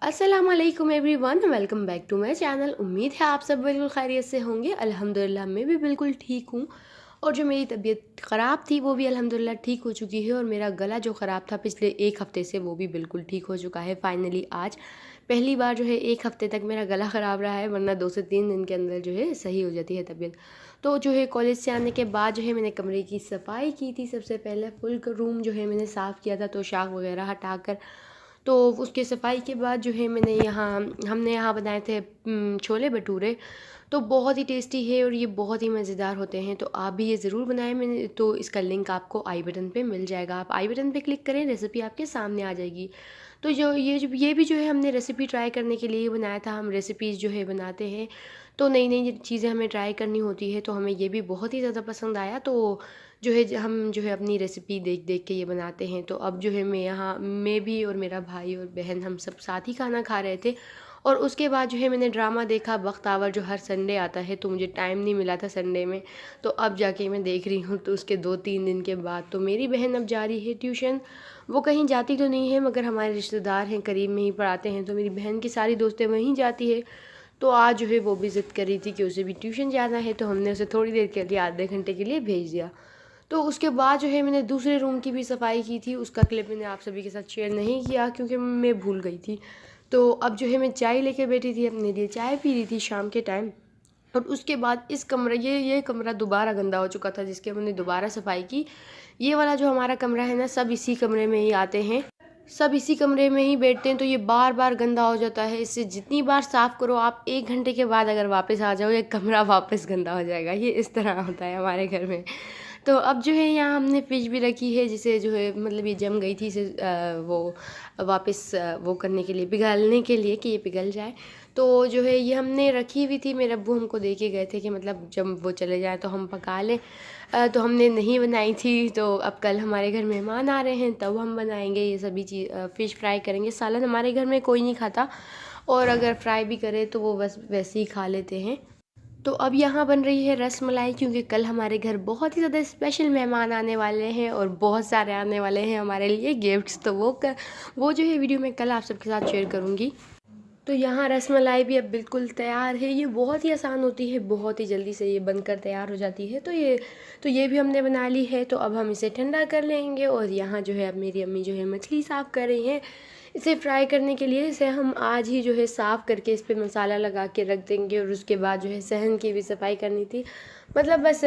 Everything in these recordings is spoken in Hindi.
अस्सलामुअलैकुम everyone, welcome back to my channel. उम्मीद है आप सब बिल्कुल खैरियत से होंगे। अल्हम्दुलिल्लाह मैं भी बिल्कुल ठीक हूँ। और जो मेरी तबीयत ख़राब थी वो भी अल्हम्दुलिल्लाह ठीक हो चुकी है। और मेरा गला जो ख़राब था पिछले एक हफ़्ते से वो भी बिल्कुल ठीक हो चुका है फाइनली। आज पहली बार जो है एक हफ़्ते तक मेरा गला ख़राब रहा है, वरना 2 से 3 दिन के अंदर जो है सही हो जाती है तबीयत। तो जो है कॉलेज से आने के बाद जो है मैंने कमरे की सफाई की थी। सबसे पहले फुल रूम जो है मैंने साफ़ किया था, तो शाख वगैरह हटा कर। तो उसके सफाई के बाद जो है हमने यहाँ बनाए थे छोले भटूरे। तो बहुत ही टेस्टी है और ये बहुत ही मज़ेदार होते हैं। तो आप भी ये ज़रूर बनाएं। मैंने तो इसका लिंक आपको आई बटन पे मिल जाएगा, आप आई बटन पे क्लिक करें, रेसिपी आपके सामने आ जाएगी। तो ये भी जो है हमने रेसिपी ट्राई करने के लिए बनाया था। हम रेसिपीज़ जो है बनाते हैं तो नई नई चीज़ें हमें ट्राई करनी होती है, तो हमें ये भी बहुत ही ज़्यादा पसंद आया। तो जो है हम जो है अपनी रेसिपी देख देख के ये बनाते हैं। तो अब जो है मैं भी और मेरा भाई और बहन हम सब साथ ही खाना खा रहे थे। और उसके बाद जो है मैंने ड्रामा देखा बख्तावर, जो हर संडे आता है, तो मुझे टाइम नहीं मिला था संडे में। तो अब जाके मैं देख रही हूँ, तो उसके 2-3 दिन के बाद तो मेरी बहन अब जा रही है ट्यूशन। वो कहीं जाती तो नहीं है, मगर हमारे रिश्तेदार हैं करीब में ही पढ़ाते हैं, तो मेरी बहन की सारी दोस्तें वहीं जाती है। तो आज जो है वो भी ज़िद कर रही थी कि उसे भी ट्यूशन जाना है, तो हमने उसे थोड़ी देर के लिए, आधे घंटे के लिए भेज दिया। तो उसके बाद जो है मैंने दूसरे रूम की भी सफाई की थी। उसका क्लिप मैंने आप सभी के साथ शेयर नहीं किया क्योंकि मैं भूल गई थी। तो अब जो है मैं चाय लेके बैठी थी, अपने लिए चाय पी रही थी शाम के टाइम। और उसके बाद इस कमरा ये कमरा दोबारा गंदा हो चुका था, जिसके हमने दोबारा सफाई की। ये वाला जो हमारा कमरा है ना, सब इसी कमरे में ही आते हैं, सब इसी कमरे में ही बैठते हैं। तो ये बार बार गंदा हो जाता है। इससे जितनी बार साफ़ करो आप, 1 घंटे के बाद अगर वापस आ जाओ, ये कमरा वापस गंदा हो जाएगा। ये इस तरह होता है हमारे घर में। तो अब जो है यहाँ हमने फ़िश भी रखी है, जिसे जो है मतलब ये जम गई थी, इसे वो वापस वो करने के लिए, पिघलने के लिए, कि ये पिघल जाए। तो जो है ये हमने रखी हुई थी। मेरे अब्बू हमको दे के गए थे कि मतलब जब वो चले जाए तो हम पका लें। तो हमने नहीं बनाई थी। तो अब कल हमारे घर मेहमान आ रहे हैं, तब हम बनाएंगे ये सभी चीज़। फ़िश फ्राई करेंगे। सालन हमारे घर में कोई नहीं खाता, और अगर फ्राई भी करे तो वो बस वैसे ही खा लेते हैं। तो अब यहाँ बन रही है रस मलाई, क्योंकि कल हमारे घर बहुत ही ज़्यादा स्पेशल मेहमान आने वाले हैं और बहुत सारे आने वाले हैं हमारे लिए गिफ्ट्स। तो वो जो है वीडियो मैं कल आप सबके साथ शेयर करूँगी। तो यहाँ रस मलाई भी अब बिल्कुल तैयार है। ये बहुत ही आसान होती है, बहुत ही जल्दी से ये बनकर तैयार हो जाती है। तो ये भी हमने बना ली है। तो अब हम इसे ठंडा कर लेंगे। और यहाँ जो है अब मेरी अम्मी जो है मछली साफ़ कर रही हैं इसे फ्राई करने के लिए। इसे हम आज ही जो है साफ़ करके इस पे मसाला लगा के रख देंगे। और उसके बाद जो है सहन की भी सफाई करनी थी, मतलब बस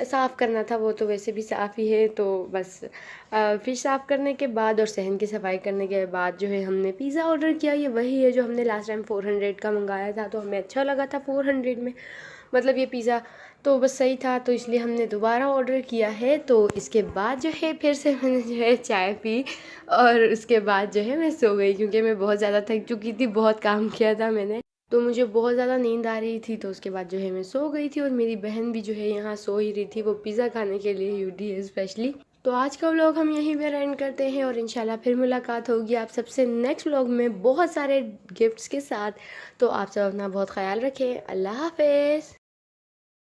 साफ़ करना था, वो तो वैसे भी साफ़ ही है। तो बस फ़िश साफ़ करने के बाद और सहन की सफाई करने के बाद जो है हमने पिज़्ज़ा ऑर्डर किया। ये वही है जो हमने लास्ट टाइम 400 का मंगाया था, तो हमें अच्छा लगा था 400 में, मतलब ये पिज़्ज़ा तो बस सही था, तो इसलिए हमने दोबारा ऑर्डर किया है। तो इसके बाद जो है फिर से मैंने जो है चाय पी, और उसके बाद जो है मैं सो गई, क्योंकि मैं बहुत ज़्यादा थक चुकी थी, बहुत काम किया था मैंने। तो मुझे बहुत ज़्यादा नींद आ रही थी। तो उसके बाद जो है मैं सो गई थी। और मेरी बहन भी जो है यहाँ सो ही रही थी, वो पिज़्ज़ा खाने के लिए ही उठी है स्पेशली। तो आज का व्लॉग हम यहीं पर एंड करते हैं, और इंशाल्लाह फिर मुलाकात होगी आप सबसे नेक्स्ट व्लॉग में बहुत सारे गिफ्ट्स के साथ। तो आप सब अपना बहुत ख्याल रखें। अल्लाह हाफ़िज़।